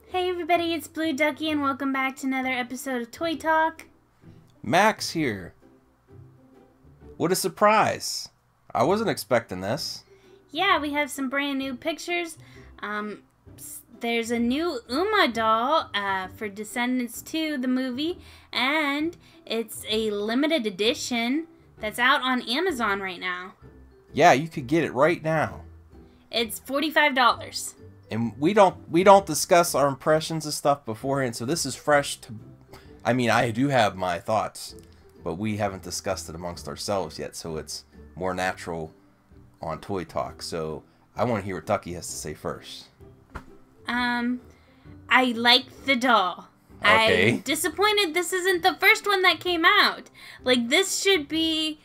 Hey everybody, it's Blue Ducky and welcome back to another episode of Toy Talk. Max here. What a surprise. I wasn't expecting this. Yeah, we have some brand new pictures. There's a new Uma doll for Descendants 2, the movie, and it's a limited edition that's out on Amazon right now. Yeah, you could get it right now. It's $45. And we don't discuss our impressions of stuff beforehand, so this is fresh to... I mean, I do have my thoughts, but we haven't discussed it amongst ourselves yet, so it's more natural on Toy Talk. So I want to hear what Ducky has to say first. I like the doll. Okay. I'm disappointed this isn't the first one that came out. Like, this should be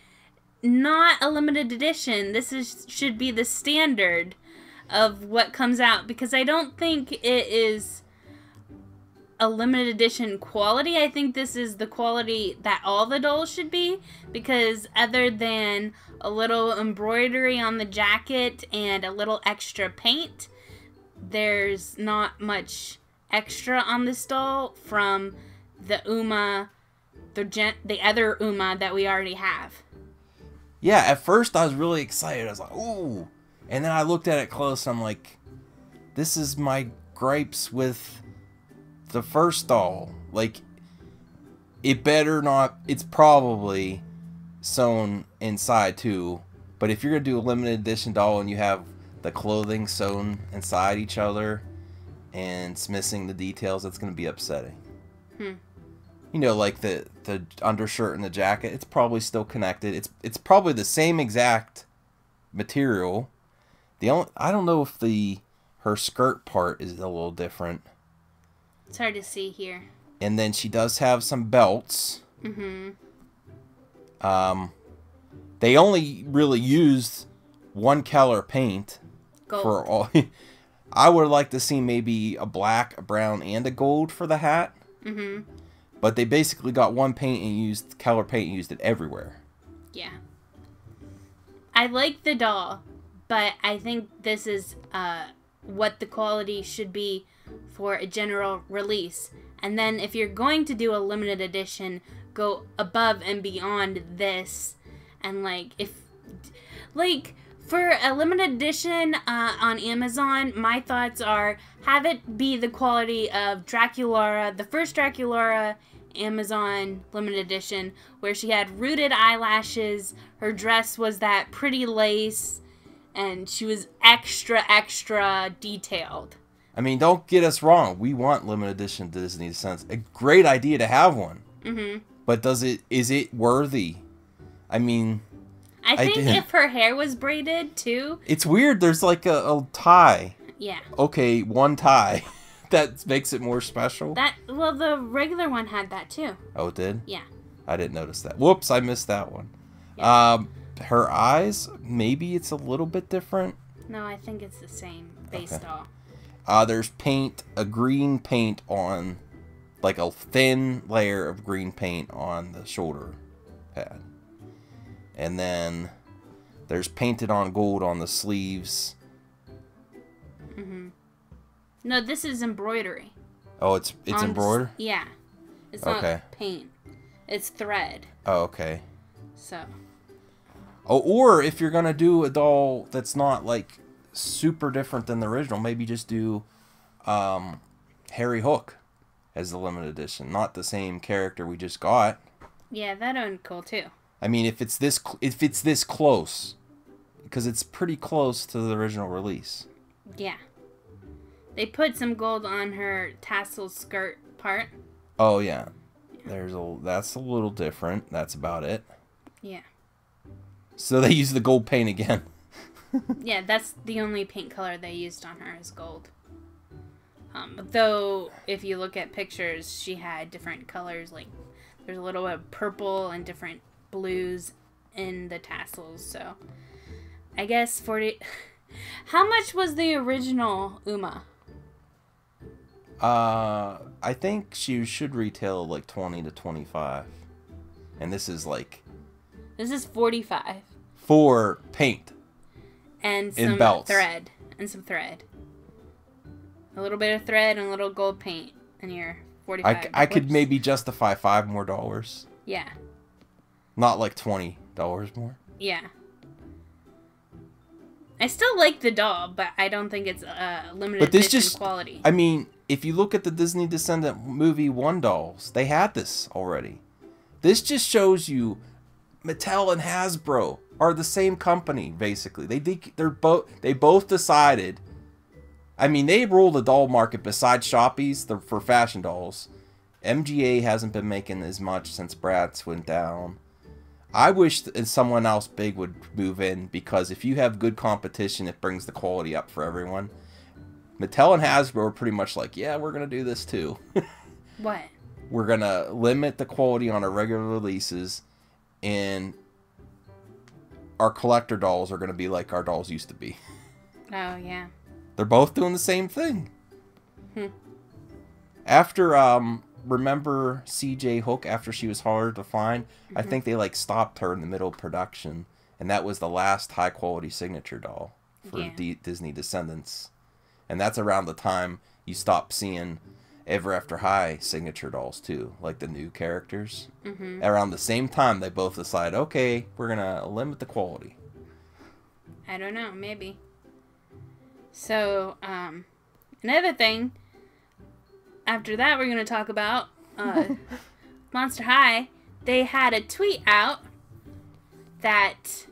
not a limited edition. Should be the standard of what comes out, because I don't think it is a limited edition quality. I think this is the quality that all the dolls should be, because other than a little embroidery on the jacket and a little extra paint, there's not much extra on this doll from the Uma, the other Uma that we already have. Yeah, at first I was really excited. I was like, ooh. And then I looked at it close and I'm like, this is my gripes with the first doll. Like, it better not... It's probably sewn inside too. But if you're going to do a limited edition doll and you have the clothing sewn inside each other and it's missing the details, it's going to be upsetting. You know, like the undershirt and the jacket, it's probably still connected. It's probably the same exact material. I don't know if her skirt part is a little different. It's hard to see here. And then she does have some belts. They only really used one color paint. Gold. For all. I would like to see maybe a black, a brown, and a gold for the hat. But they basically got one paint and used color paint and used it everywhere. Yeah. I like the doll, but I think this is what the quality should be for a general release. And then if you're going to do a limited edition, go above and beyond this. And for a limited edition on Amazon, my thoughts are have it be the quality of Draculaura, the first Draculaura Amazon limited edition, where she had rooted eyelashes, her dress was that pretty lace, and she was extra detailed. I mean, don't get us wrong. We want limited edition Disney Descendants. A great idea to have one. But is it worthy? I mean... I think if her hair was braided, too... It's weird. There's like a tie. Yeah. Okay, one tie. That makes it more special. Well, the regular one had that, too. Oh, it did? Yeah. I didn't notice that. Whoops, I missed that one. Yeah. Her eyes, maybe it's a little bit different. No, I think it's the same base doll. There's paint, a green paint on, like a thin layer of green paint on the shoulder pad. And then there's painted on gold on the sleeves. No, this is embroidery. Oh, it's embroidered? Yeah. It's not paint. It's thread. Oh, okay. So. Oh, or if you're going to do a doll that's not, like, super different than the original, maybe just do Harry Hook as the limited edition. Not the same character we just got. Yeah, that'd be cool, too. I mean, if it's this close, because it's pretty close to the original release. Yeah. They put some gold on her tassel skirt part. Oh yeah. That's a little different. That's about it. Yeah. So they use the gold paint again. Yeah, that's the only paint color they used on her is gold. Though if you look at pictures, she had different colors. Like there's a little bit of purple and different blues in the tassels. So I guess 40. How much was the original Uma? I think she should retail like 20 to 25. And this is like... This is 45. For paint. And some belts. thread. And some thread. A little bit of thread and a little gold paint, and you're 45. I could maybe justify $5 more. Yeah. Not like $20 more. Yeah. I still like the doll, but I don't think it's limited edition quality. I mean, if you look at the Disney Descendant movie 1 dolls, they had this already. This just shows you Mattel and Hasbro are the same company, basically. They both decided. I mean, they rule the doll market besides Shoppy's for fashion dolls. MGA hasn't been making as much since Bratz went down. I wish someone else big would move in, because if you have good competition, it brings the quality up for everyone. Mattel and Hasbro are pretty much like, yeah, we're going to do this too. What? We're going to limit the quality on our regular releases, and our collector dolls are going to be like our dolls used to be. Oh, yeah. They're both doing the same thing. After, remember CJ Hook, after she was hard to find, I think they like stopped her in the middle of production, and that was the last high quality signature doll for Disney Descendants. And that's around the time you stop seeing Ever After High signature dolls too, like the new characters. Around the same time, they both decide, okay, we're gonna limit the quality. I don't know, maybe. So, another thing, after that we're going to talk about Monster High. They had a tweet out that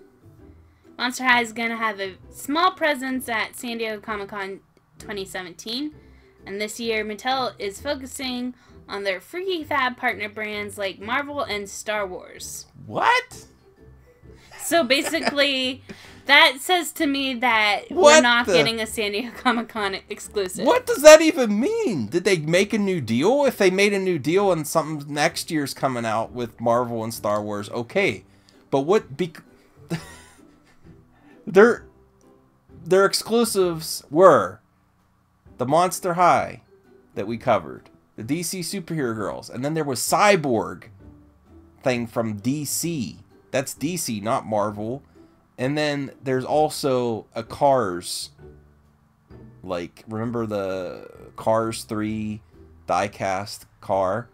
Monster High is going to have a small presence at San Diego Comic-Con 2017. And this year, Mattel is focusing on their Freaky Fab partner brands like Marvel and Star Wars. What? So basically, that says to me that we're not getting a San Diego Comic-Con exclusive. What does that even mean? Did they make a new deal? If they made a new deal and something next year's coming out with Marvel and Star Wars, okay. But what... Their exclusives were the Monster High that we covered, the DC Superhero Girls, and then there was Cyborg thing from DC. That's DC, not Marvel. And then there's also a Cars, like, remember the Cars 3 die-cast car?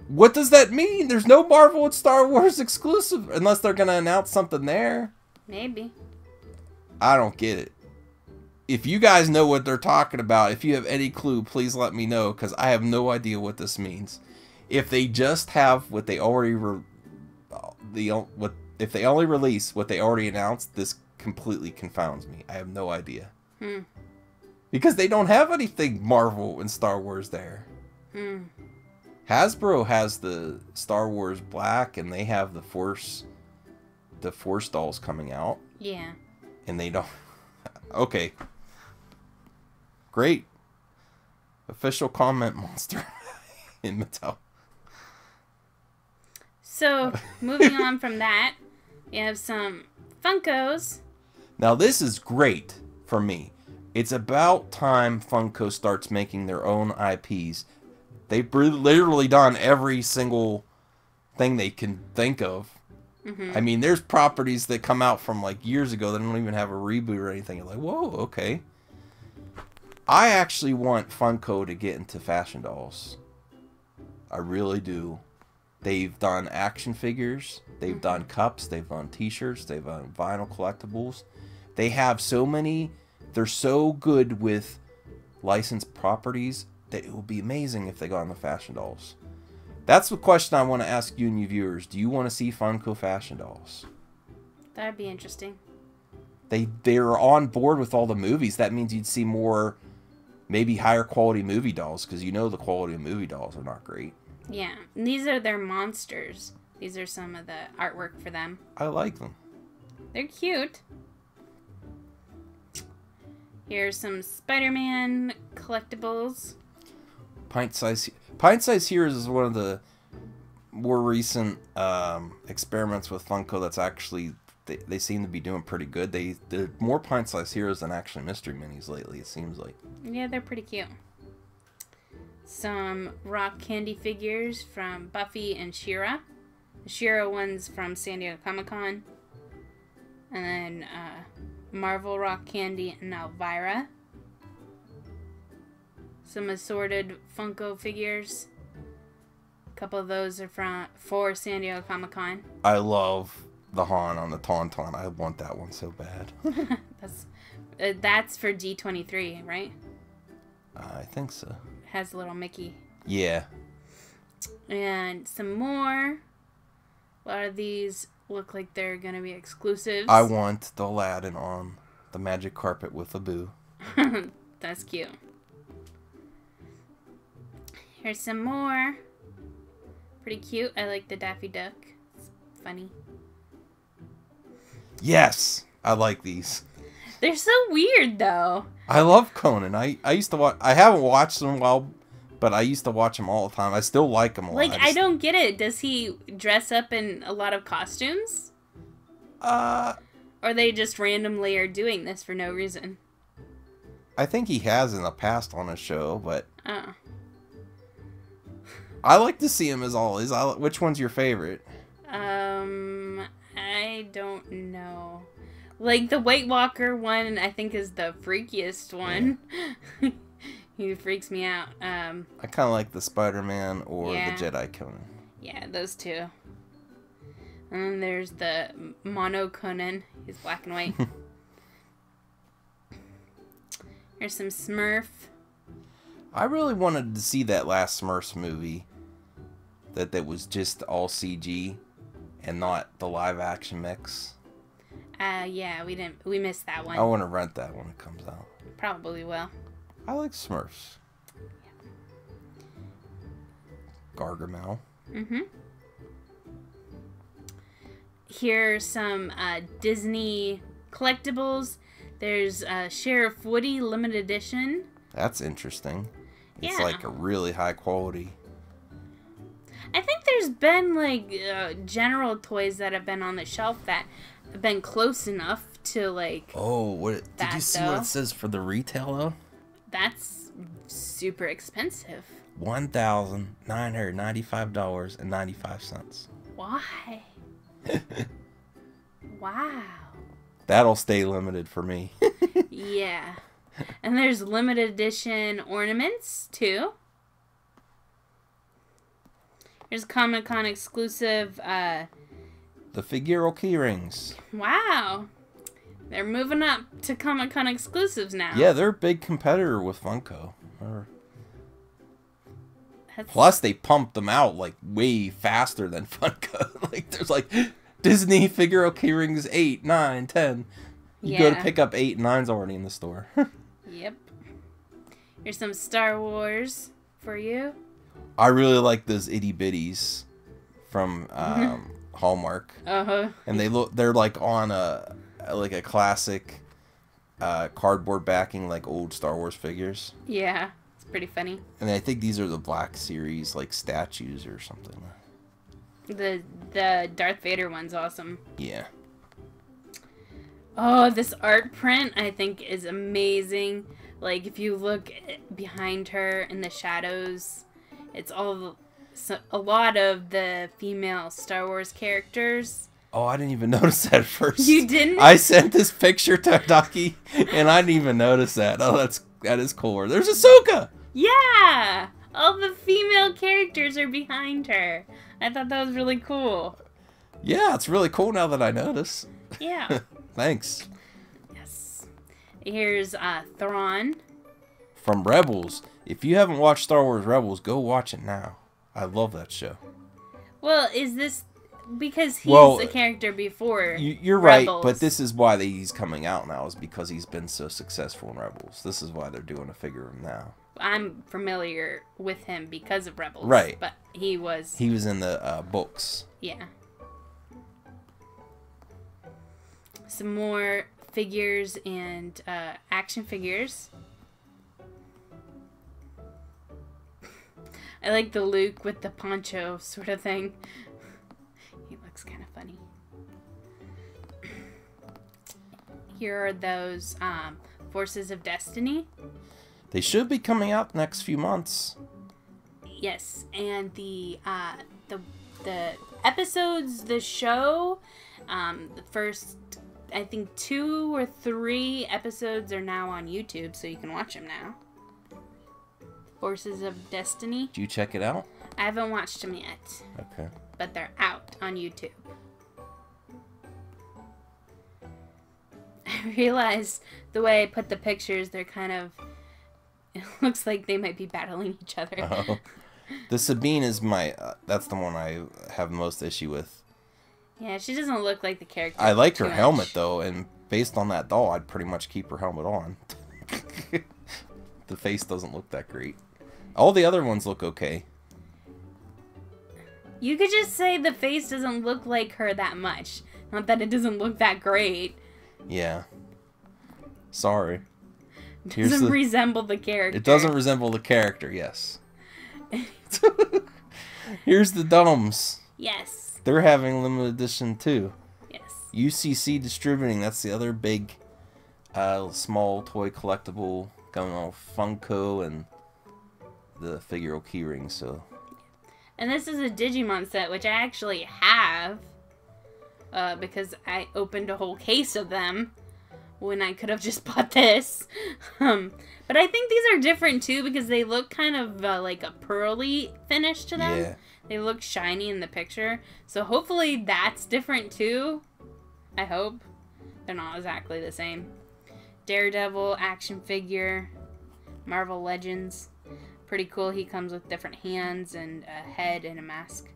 What does that mean? There's no Marvel and Star Wars exclusive, unless they're going to announce something there. Maybe. I don't get it. If you guys know what they're talking about, if you have any clue, please let me know, because I have no idea what this means. If they just have what they already if they only release what they already announced, this completely confounds me. I have no idea. Because they don't have anything Marvel and Star Wars there. Hasbro has the Star Wars Black, and they have the Force dolls coming out. Yeah. And they don't... Okay. Great. Official comment, Monster in Mattel. So, moving on from that, you have some Funkos. Now, this is great for me. It's about time Funko starts making their own IPs. They've literally done every single thing they can think of. I mean, there's properties that come out from like years ago that don't even have a reboot or anything. You're like, whoa, okay. I actually want Funko to get into fashion dolls. I really do. They've done action figures, they've done cups, they've done t-shirts, they've done vinyl collectibles. They have so many, they're so good with licensed properties that it would be amazing if they got on the fashion dolls. That's the question I want to ask you and you viewers. Do you want to see Funko fashion dolls? That'd be interesting. They're on board with all the movies. That means you'd see more, maybe higher quality movie dolls, because you know the quality of movie dolls are not great. Yeah, and these are their monsters. These are some of the artwork for them. I like them. They're cute. Here's some Spider-Man collectibles. Pint Size Heroes is one of the more recent experiments with Funko that's actually, they seem to be doing pretty good. They're more Pint Size Heroes than actually Mystery Minis lately, it seems like. Yeah, they're pretty cute. Some rock candy figures from Buffy and She-Ra. The She-Ra one's from San Diego Comic-Con. And then Marvel rock candy and Elvira. Some assorted Funko figures. A couple of those are for San Diego Comic-Con. I love the Han on the Tauntaun. I want that one so bad. That's for D23, right? I think so. Has a little Mickey. Yeah. And some more. A lot of these look like they're going to be exclusives. I want the Aladdin on the magic carpet with Abu. That's cute. Here's some more. Pretty cute. I like the Daffy Duck. It's funny. Yes! I like these. They're so weird, though. I love Conan. I used to watch... I haven't watched them in a while, but I used to watch them all the time. I still like them a lot. Like, I don't get it. Does he dress up in a lot of costumes? Or they just randomly are doing this for no reason? I think he has in the past on a show, but... Oh. I like to see him as always. Which one's your favorite? I don't know. Like, the White Walker one, I think, is the freakiest one. Yeah. He freaks me out. I kind of like the Spider-Man or yeah. the Jedi Conan. Yeah, those two. And then there's the Mono Conan. He's black and white. Here's some Smurf. I really wanted to see that last Smurfs movie. That was just all CG and not the live action mix. Yeah, we missed that one. I want to rent that when it comes out. Probably will. I like Smurfs. Gargamel. Mm-hmm. Here's some Disney collectibles. There's Sheriff Woody limited edition. That's interesting. It's yeah. like a really high quality. I think there's been like general toys that have been on the shelf that have been close enough to like. Oh, what did you see? Though. What it says for the retail though? That's super expensive. $1,995.95. Why? Wow. That'll stay limited for me. Yeah. And there's limited edition ornaments too. Here's Comic-Con exclusive. The Figaro key rings. Wow. They're moving up to Comic-Con exclusives now. Yeah, they're a big competitor with Funko. Plus, they pumped them out like way faster than Funko. Like, there's like Disney Figaro key rings 8, 9, 10. You go to pick up 8 and 9's already in the store. Yep. Here's some Star Wars for you. I really like those itty bitties from Hallmark. Uh-huh. And they're like on a classic cardboard backing, like old Star Wars figures. Yeah, it's pretty funny. And I think these are the Black Series like statues or something. The Darth Vader one's awesome. Yeah. Oh, this art print I think is amazing. Like if you look behind her in the shadows, it's a lot of the female Star Wars characters. Oh, I didn't even notice that at first. You didn't? I sent this picture to Ducky, and I didn't even notice that. Oh, that is cooler. There's Ahsoka! Yeah! All the female characters are behind her. I thought that was really cool. Yeah, it's really cool now that I notice. Yeah. Thanks. Yes. Here's Thrawn. From Rebels. If you haven't watched Star Wars Rebels, go watch it now. I love that show. Well, is this because he's a character before you're Rebels? Right, but this is why he's coming out now, is because he's been so successful in Rebels. This is why they're doing a figure of him now. I'm familiar with him because of Rebels. Right. But he was in the books. Yeah. Some more figures and action figures. I like the Luke with the poncho sort of thing. He looks kind of funny. Here are those Forces of Destiny. They should be coming out the next few months. Yes, and the episodes, the show, the first, I think 2 or 3 episodes are now on YouTube, so you can watch them now. Forces of Destiny. Did you check it out? I haven't watched them yet. Okay. But they're out on YouTube. I realized the way I put the pictures, they're kind of... It looks like they might be battling each other. Oh. The Sabine is my... that's the one I have most issue with. Yeah, she doesn't look like the character. I like her helmet, though, and based on that doll, I'd pretty much keep her helmet on. The face doesn't look that great. All the other ones look okay. You could just say the face doesn't look like her that much. Not that it doesn't look that great. Yeah. Sorry. It doesn't resemble the character. It doesn't resemble the character, yes. Here's the domes. Yes. They're having limited edition, too. Yes. UCC Distributing, that's the other big small toy collectible going on with Funko and the figural keyring, so... And this is a Digimon set, which I actually have, because I opened a whole case of them when I could have just bought this. But I think these are different, too, because they look kind of like a pearly finish to them. Yeah. They look shiny in the picture. So hopefully that's different, too. I hope. They're not exactly the same. Daredevil action figure. Marvel Legends. Pretty cool. He comes with different hands and a head and a mask.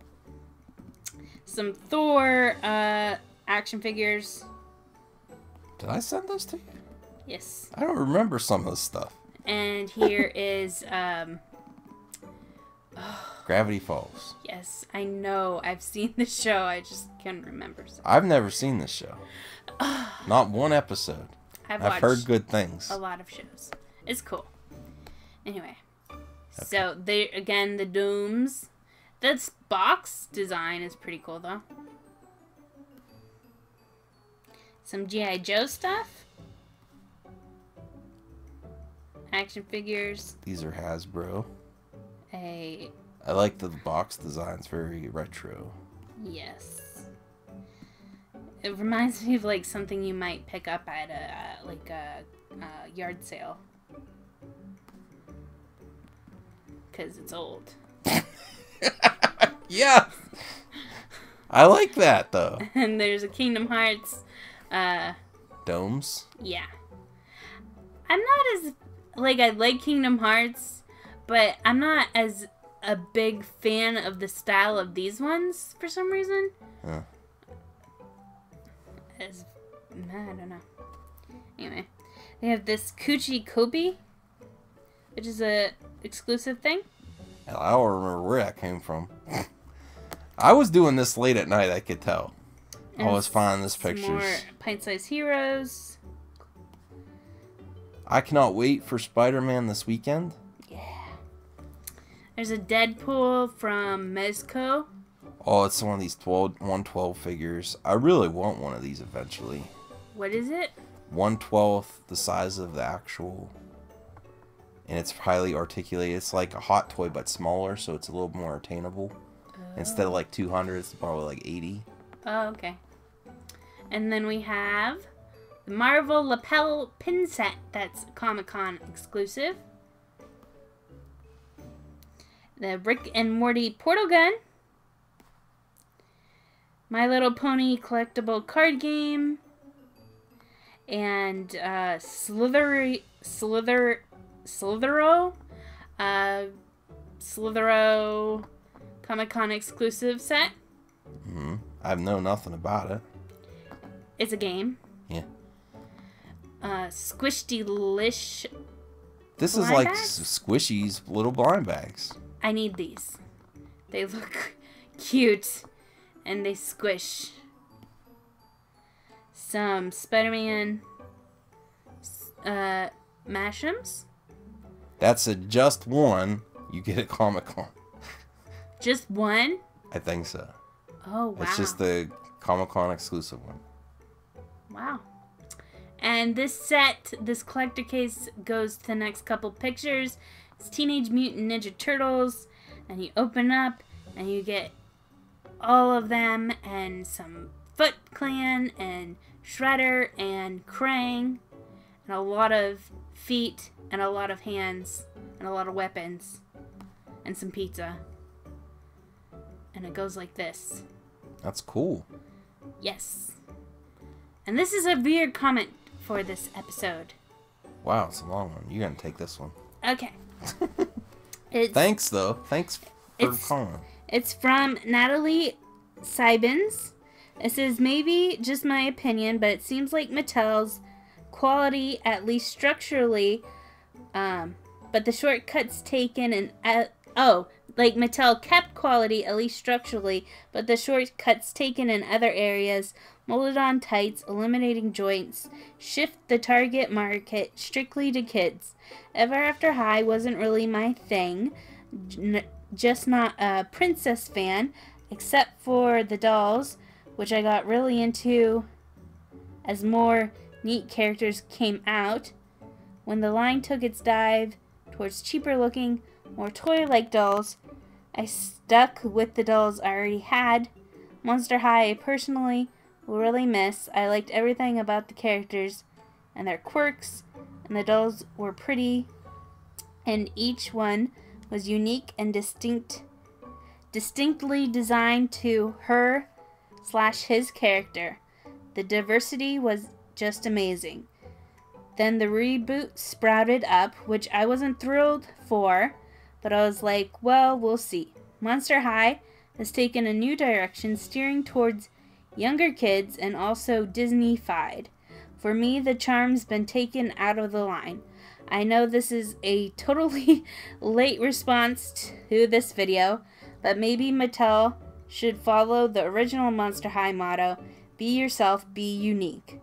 Some Thor action figures. Did I send those to you? Yes. I don't remember some of this stuff. And here is Gravity Falls. yes, I know. I've seen the show. I just can't remember. I've never seen this show. Not one episode. I've heard good things. a lot of shows. It's cool. Anyway. Okay. So, they again, the dooms. This box design is pretty cool, though. Some G.I. Joe stuff. Action figures. These are Hasbro. I like the box design. It's very retro. Yes. It reminds me of like something you might pick up at a yard sale. Because it's old. Yeah. I like that, though. And there's a Kingdom Hearts. Domes? Yeah. I'm not as... Like, I like Kingdom Hearts, but I'm not as a big fan of the style of these ones for some reason. Huh. I don't know. Anyway. They have this Coochie Kobe, which is a exclusive thing. I don't remember where that came from. I was doing this late at night, I could tell. I was finding this pictures. More pint-sized heroes. I cannot wait for Spider-Man this weekend. Yeah. There's a Deadpool from Mezco. Oh, it's one of these 1/12 figures. I really want one of these eventually. What is it? 1/12 the size of the actual, and it's highly articulated. It's like a Hot Toy but smaller, so it's a little more attainable. Instead of like 200, it's probably like 80. Oh, okay. And then we have the Marvel lapel pin set that's Comic-Con exclusive. The Rick and Morty portal gun. My Little Pony collectible card game. And Slithero Comic-Con exclusive set. Mm-hmm. I know nothing about it. It's a game. Yeah. Squish-Delish. This is like Squishy's little blind bags. I need these. They look cute. And they squish. Some Spider-Man Mashems. That's a just one you get at Comic-Con. Just one? I think so. Oh, wow. It's just the Comic-Con exclusive one. Wow. And this set, this collector case, goes to the next couple pictures. It's Teenage Mutant Ninja Turtles. And you open up, and you get all of them, and some Foot Clan, and Shredder, and Krang, and a lot of feet, and a lot of hands, and and a lot of weapons and some pizza. And it goes like this. That's cool. Yes. And this is a weird comment for this episode. Wow, it's a long one. You're going to take this one. Okay. Thanks, though. Thanks for calling. It's from Natalie Sybins. It says, maybe just my opinion, but it seems like Mattel's quality, at least structurally, but the shortcuts taken and... like Mattel kept quality, at least structurally, but the shortcuts taken in other areas, molded on tights, eliminating joints, shift the target market strictly to kids. Ever After High wasn't really my thing, just not a princess fan, except for the dolls, which I got really into as more neat characters came out. When the line took its dive towards cheaper looking, more toy-like dolls, I stuck with the dolls I already had. Monster High I personally will really miss. I liked everything about the characters and their quirks, and the dolls were pretty, and each one was unique and distinctly designed to her/his character. The diversity was just amazing. Then the reboot sprouted up, which I wasn't thrilled for, but I was like, well, we'll see. Monster High has taken a new direction, steering towards younger kids and also Disney-fied. For me, the charm's been taken out of the line. I know this is a totally late response to this video, but maybe Mattel should follow the original Monster High motto, be yourself, be unique.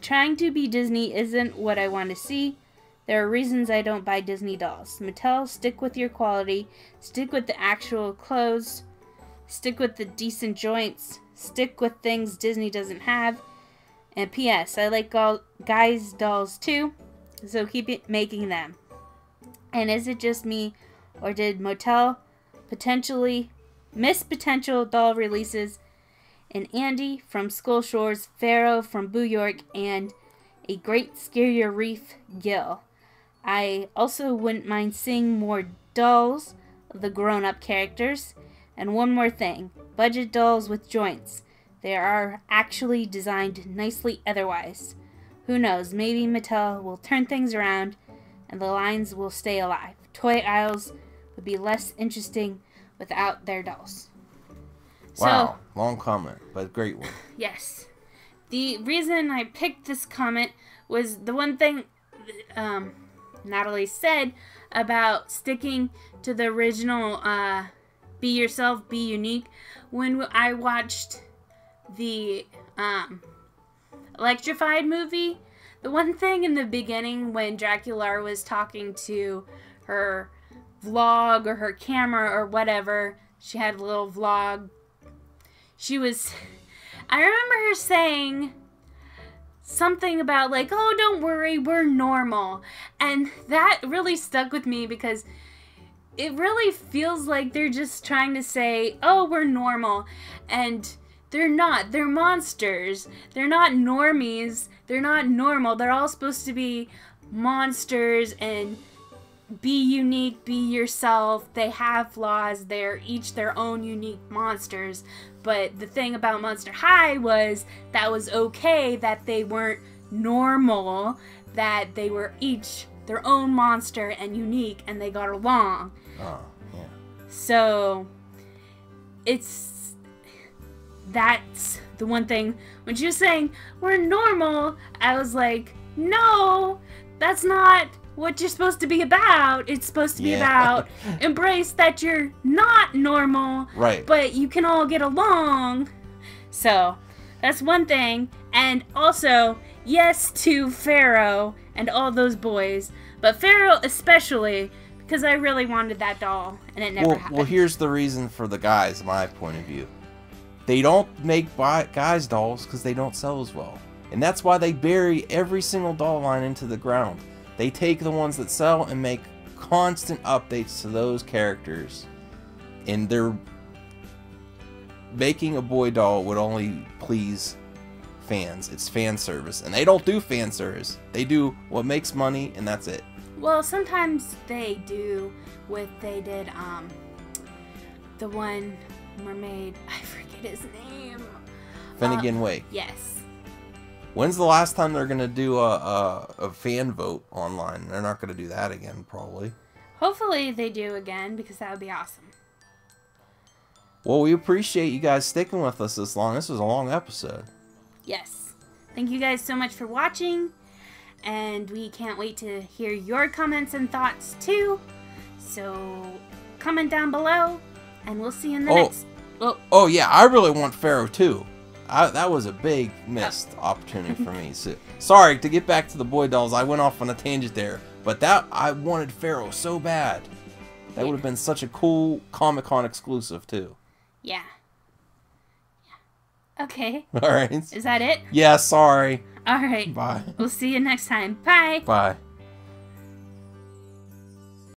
Trying to be Disney isn't what I want to see. There are reasons I don't buy Disney dolls. Mattel, stick with your quality, stick with the actual clothes, stick with the decent joints, stick with things Disney doesn't have. And P.S. I like guys' dolls too, so keep making them. And is it just me, or did Mattel potentially miss potential doll releases in Andy from Skull Shores, Pharaoh from Boo York, and a Great Scarier Reef Gill? I also wouldn't mind seeing more dolls of the grown-up characters. And one more thing, budget dolls with joints. They are actually designed nicely otherwise. Who knows, maybe Mattel will turn things around and the lines will stay alive. Toy aisles would be less interesting without their dolls. Wow, so, long comment, but great one. Yes. The reason I picked this comment was the one thing Natalie said about sticking to the original be yourself, be unique. When I watched the Electrified movie, the one thing in the beginning when Dracula was talking to her vlog or her camera or whatever, she had a little vlog. I remember her saying something about like, oh, don't worry, we're normal. And that really stuck with me because it really feels like they're just trying to say, oh, we're normal. And they're not. They're monsters. They're not normies. They're not normal. They're all supposed to be monsters and be unique, be yourself. They have flaws. They're each their own unique monsters. But the thing about Monster High was that was okay that they weren't normal, that they were each their own monster and unique, and they got along. Oh, yeah. So, that's the one thing. When she was saying, we're normal, I was like, no, that's not what you're supposed to be about. It's supposed to be about embrace that you're not normal, right? But you can all get along. So, that's one thing. And also, yes to Pharaoh and all those boys, but Pharaoh especially, because I really wanted that doll, and it never happened. Well, here's the reason for the guys, my point of view. They don't make guys' dolls because they don't sell as well. And that's why they bury every single doll line into the ground. They take the ones that sell and make constant updates to those characters. And they're making a boy doll would only please fans. It's fan service. And they don't do fan service. They do what makes money, and that's it. Well, sometimes they do with, they did, the one mermaid, I forget his name. Finnegan Wake. Yes. When's the last time they're going to do a fan vote online? They're not going to do that again, probably. Hopefully they do again, because that would be awesome. Well, we appreciate you guys sticking with us this long. This was a long episode. Yes. Thank you guys so much for watching. And we can't wait to hear your comments and thoughts too. So comment down below. And we'll see you in the next... Oh, yeah. I really want Pharaoh too. That was a big missed opportunity for me. So, sorry, to get back to the boy dolls, I went off on a tangent there. But I wanted Pharaoh so bad. That would have been such a cool Comic-Con exclusive too. Yeah. Okay. All right. Is that it? Yeah, sorry. All right. Bye. We'll see you next time. Bye. Bye.